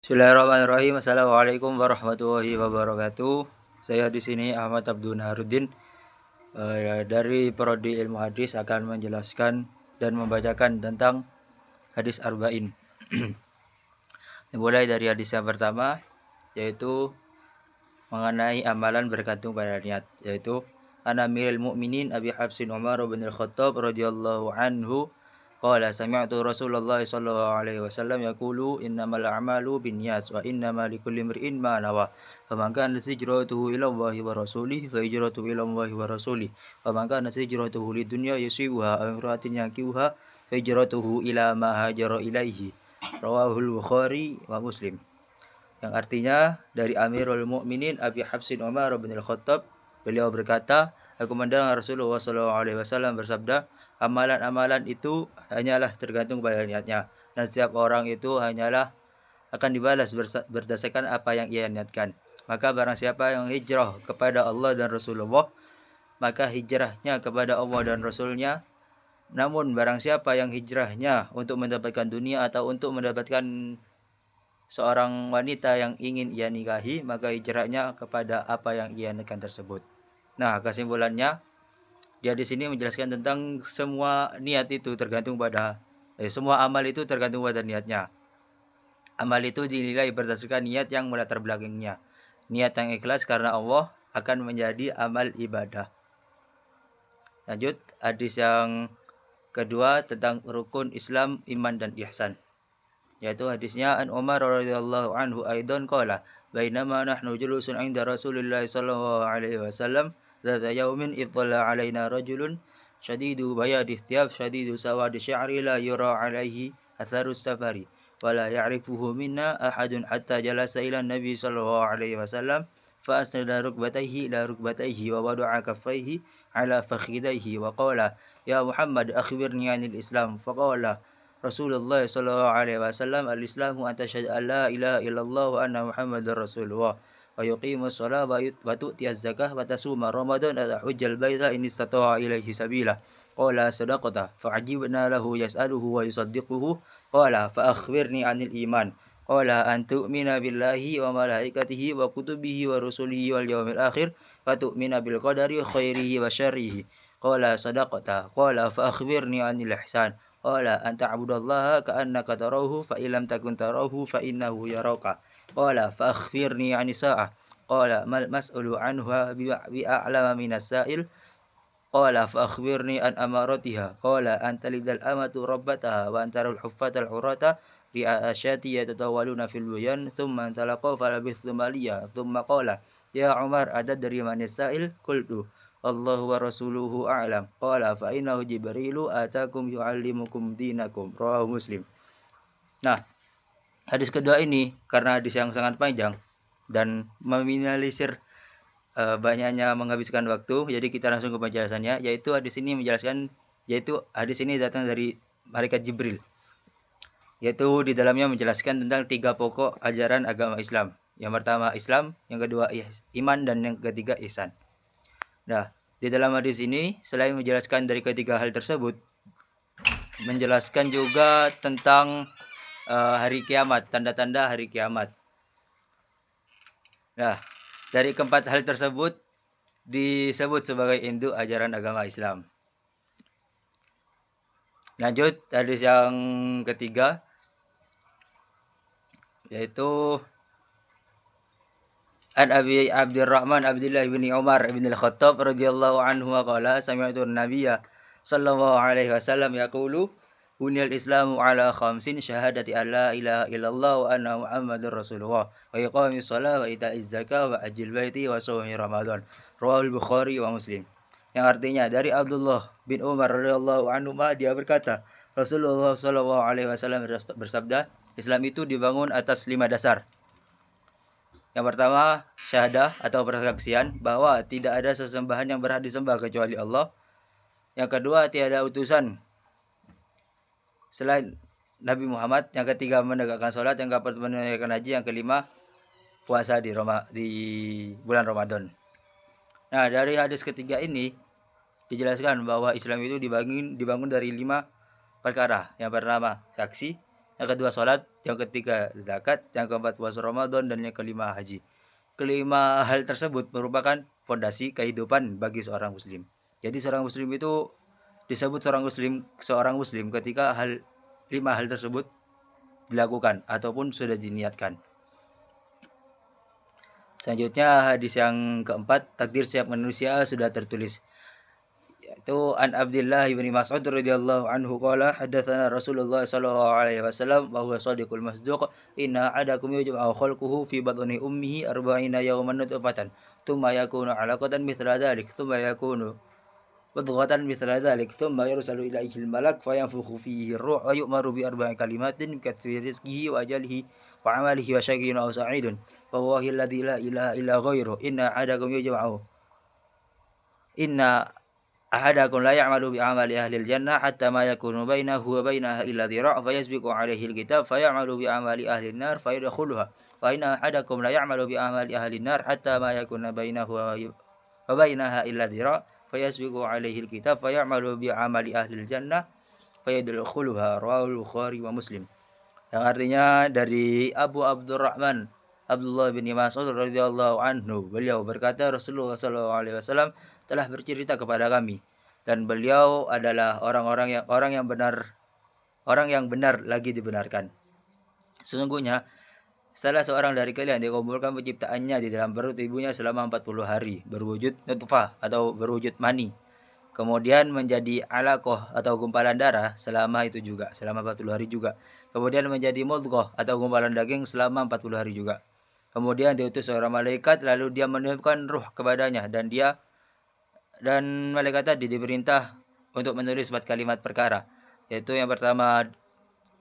Bismillahirrahmanirrahim. Assalamualaikum warahmatullahi wabarakatuh. Saya di sini Ahmad Abdul Naharuddin dari Prodi Ilmu Hadis akan menjelaskan dan membacakan tentang hadis arba'in. Dimulai dari hadis yang pertama, yaitu mengenai amalan bergantung pada niat, yaitu An Amirul Mukminin Abi Hafsin Umar bin Al-Khattab radhiyallahu anhu qala sami'tu Rasulullah sallallahu alaihi wasallam yaqulu innamal a'malu binniyat wa innamal likulli imri'in ma nawa faman kana hijratuhu ila Allahi wa rasulihi fa hijratuhu ila Allahi wa rasulihi wa man kana hijratuhu lidunya yusibuha aw imra'atin yankihuha fa hijratuhu ila ma hajara ilaihi rawahul Bukhari wa Muslim. Yang artinya dari Amirul Mukminin Abi Hafsin Umar bin Al-Khattab, beliau berkata, aku mendengar Rasulullah SAW bersabda, amalan-amalan itu hanyalah tergantung pada niatnya, dan setiap orang itu hanyalah akan dibalas berdasarkan apa yang ia niatkan. Maka barang siapa yang hijrah kepada Allah dan Rasulullah, maka hijrahnya kepada Allah dan Rasulnya. Namun barang siapa yang hijrahnya untuk mendapatkan dunia atau untuk mendapatkan seorang wanita yang ingin ia nikahi, maka hijrahnya kepada apa yang ia niatkan tersebut. Nah, kesimpulannya, dia di sini menjelaskan tentang semua niat itu tergantung pada semua amal itu tergantung pada niatnya. Amal itu dinilai berdasarkan niat yang melatar belakangnya. Niat yang ikhlas karena Allah akan menjadi amal ibadah. Lanjut, hadis yang kedua tentang rukun Islam, iman dan ihsan. Yaitu hadisnya an Umar radhiyallahu anhu aidan qala bainama nahnu julusun 'inda Rasulillah sallallahu alaihi wasallam dzata yaumin ittala 'alaina rajulun shadidu bayadi thiyab shadidu sawadi sya'ri la yura 'alaihi atharus safari wa la ya'rifuhu minna ahadun hatta jalasa ila nabi sallallahu alaihi wasallam fa asnada rukbatayhi ila rukbatayhi wa wada'a kaffayhi 'ala fakhidayhi wa qala ya Muhammad akhbirni 'anil Islam faqala Rasulullah sallallahu alaihi wasallam al-Islamu an tashhadu an la ilaha illallah wa anna Muhammadar Rasulullah wa yuqimus shalah wa tu'tiyaz zakah wa tasuma Ramadan wa hujjal baita in istata'a ilaihi sabila. Qala sadaqata fa'ajibna lahu yas'aluhu wa yusaddiquhu qala fa akhbirni 'anil iman. Qala an tu'mina billahi wa malaikatihi wa kutubihi wa rusulihi wal yawmil akhir wa tu'mina bil qadari khairihi wa syarrihi. Qala sadaqata qala fa akhbirni 'anil ihsan. Qala an ta'budallaha ka'annaka tarahu fa illam takun tarahu fa innahu yaraka. Qala fa akhbirni 'anis sa'ah. Qala mal mas'ulu 'anha bi'a'lama minas sa'il. Qala fa akhbirni an amaratiha. Qala an talidal amatu rabbataha wa an taral huffatal urata ri'a asyati yatatawaluna fil buyan thumma talaqaw falabithtu maliya thumma qala ya Umar adadri manis sa'il qultu Allah wa rasuluhu a'lam. Qala fa innahu Jibrilu atakum yu'allimukum dinakum. Rawahu Muslim. Nah, hadis kedua ini karena hadis yang sangat panjang dan meminimalisir banyaknya menghabiskan waktu, jadi kita langsung ke penjelasannya, yaitu hadis ini menjelaskan hadis ini datang dari malaikat Jibril. Yaitu di dalamnya menjelaskan tentang 3 pokok ajaran agama Islam. Yang pertama Islam, yang kedua iman dan yang ketiga ihsan. Nah, di dalam hadis ini selain menjelaskan dari ketiga hal tersebut, menjelaskan juga tentang hari kiamat, tanda-tanda hari kiamat. Nah, dari keempat hal tersebut disebut sebagai induk ajaran agama Islam. Lanjut, hadis yang ketiga, yaitu An Abi Abdurrahman Abdullah bin Umar bin Al-Khattab radhiyallahu anhu qala sami'tu an-nabiyya sallallahu alaihi wasallam yaqulu Bunyal Islamu ala khamsin syahadati an la ilaha illallah wa anna Muhammadar Rasulullah wa iqamis shalah wa ita'iz zakah wa hajjil baiti wa shaumi Ramadan. Rawahul Bukhari wa Muslim. Yang artinya dari Abdullah bin Umar radhiyallahu anhu dia berkata, Rasulullah sallallahu alaihi wasallam bersabda, Islam itu dibangun atas 5 dasar. Yang pertama, syahadah atau persaksian bahwa tidak ada sesembahan yang berhak disembah kecuali Allah. Yang kedua, tiada utusan selain Nabi Muhammad. Yang ketiga, menegakkan sholat. Yang keempat, menunaikan haji. Yang kelima, puasa di bulan Ramadan. Nah, dari hadis ketiga ini dijelaskan bahwa Islam itu dibangun dari 5 perkara. Yang pertama, saksi. yang kedua salat, yang ketiga zakat, yang keempat puasa Ramadan, dan yang kelima haji. Kelima hal tersebut merupakan fondasi kehidupan bagi seorang muslim. Jadi seorang muslim itu disebut seorang muslim ketika lima hal tersebut dilakukan ataupun sudah diniatkan. Selanjutnya hadis yang keempat, takdir setiap manusia sudah tertulis. Yaitu an Abdullah bin Mas'ud radhiyallahu anhu qala hadatsana Rasulullah sallallahu alaihi wasallam wa huwa shadiqul masduq inna adakum yujma'u khalquhu fi batni ummihi arba'ina yawman nutfatan thumma yakunu 'alaqatan mithla dhalik thumma yakunu mudghatan mithla dhalik thumma yursalu ilaihi al-malak fayanfukhu fihi ar-ruh wa yu'maru bi arba'i kalimatin katbi rizqihi wa ajalihi wa 'amalihi wa syaqiyyun aw sa'idun fa wallahi alladzi la ilaha illa ghairuhu inna adakum yujma'u inna ahadakum la ya'malu bi amali ahli al-jannah hatta ma yakunu bainahu wa bainaha illa dhira' fayasbiqu 'alaihi al-kitab fayamalu bi amali ahli an-nar fayadkhuluha wa inna ahadakum la ya'malu bi amali ahli an-nar hatta ma yakuna bainahu wa bainaha illa dhira' fayasbiqu 'alaihi al-kitab fayamalu bi amali ahli al-jannah fayadkhuluha rawahu Bukhari wa Muslim. Yang artinya dari Abu Abdurrahman Abdullah bin Mas'ud radhiyallahu anhu, beliau berkata Rasulullah sallallahu alaihi wasallam telah bercerita kepada kami, dan beliau adalah orang yang benar lagi dibenarkan. Sesungguhnya salah seorang dari kalian dikumpulkan penciptaannya di dalam perut ibunya selama 40 hari berwujud nutfah atau berwujud mani, kemudian menjadi alaqah atau gumpalan darah selama 40 hari juga, kemudian menjadi mudghah atau gumpalan daging selama 40 hari juga. Kemudian diutus seorang malaikat, lalu dia meniupkan ruh kepadanya, dan malaikat tadi diperintah untuk menulis 4 kalimat perkara, yaitu yang pertama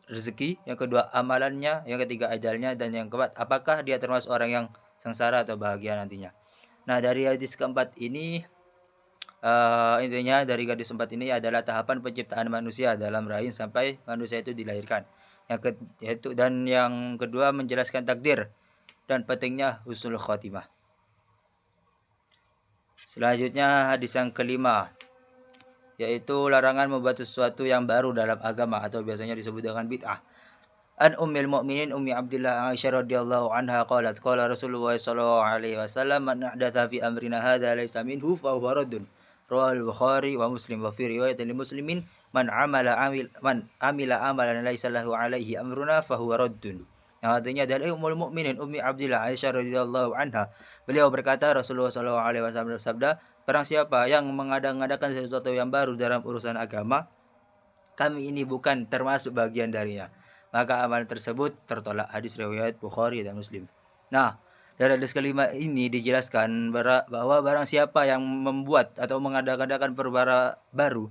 rezeki, yang kedua amalannya, yang ketiga ajalnya, dan yang keempat apakah dia termasuk orang yang sengsara atau bahagia nantinya. Nah, dari hadis keempat ini intinya dari hadis keempat ini adalah tahapan penciptaan manusia dalam rahim sampai manusia itu dilahirkan. Dan yang kedua menjelaskan takdir dan pentingnya husnul khotimah. Selanjutnya hadis yang kelima, yaitu larangan membuat sesuatu yang baru dalam agama atau biasanya disebut dengan bid'ah. An Ummil Mukminin Ummi Abdillah Aisyah radhiyallahu anha qalat qala Rasulullah sallallahu alaihi wasallam man ahdatha fi amrina hadza laysa minhu fa huwa raddun. Rawahu Bukhari wa Muslim wa fi riwayatin Muslimin man amila amalan laysa lahu alaihi amruna fa huwa raddun. Yang artinya dari Ummul Mukminin Ummi Abdillah Aisyah radhiyallahu anha, beliau berkata Rasulullah sallallahu alaihi wasallam bersabda, barang siapa yang mengadakan sesuatu yang baru dalam urusan agama, kami ini bukan termasuk bagian darinya, maka amalan tersebut tertolak. Hadis riwayat Bukhari dan Muslim. Nah, dari hadis kelima ini dijelaskan bahwa barang siapa yang membuat atau mengadakan perkara baru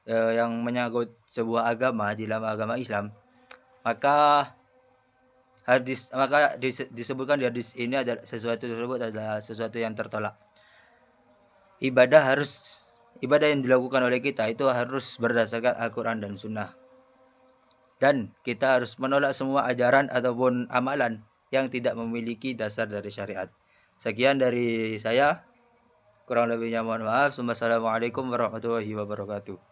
yang menyangkut sebuah agama di dalam agama Islam, maka disebutkan di hadis ini adalah sesuatu tersebut adalah sesuatu yang tertolak. Ibadah yang dilakukan oleh kita itu harus berdasarkan Al-Quran dan Sunnah. Dan kita harus menolak semua ajaran ataupun amalan yang tidak memiliki dasar dari syariat. Sekian dari saya. Kurang lebihnya mohon maaf. Wassalamualaikum warahmatullahi wabarakatuh.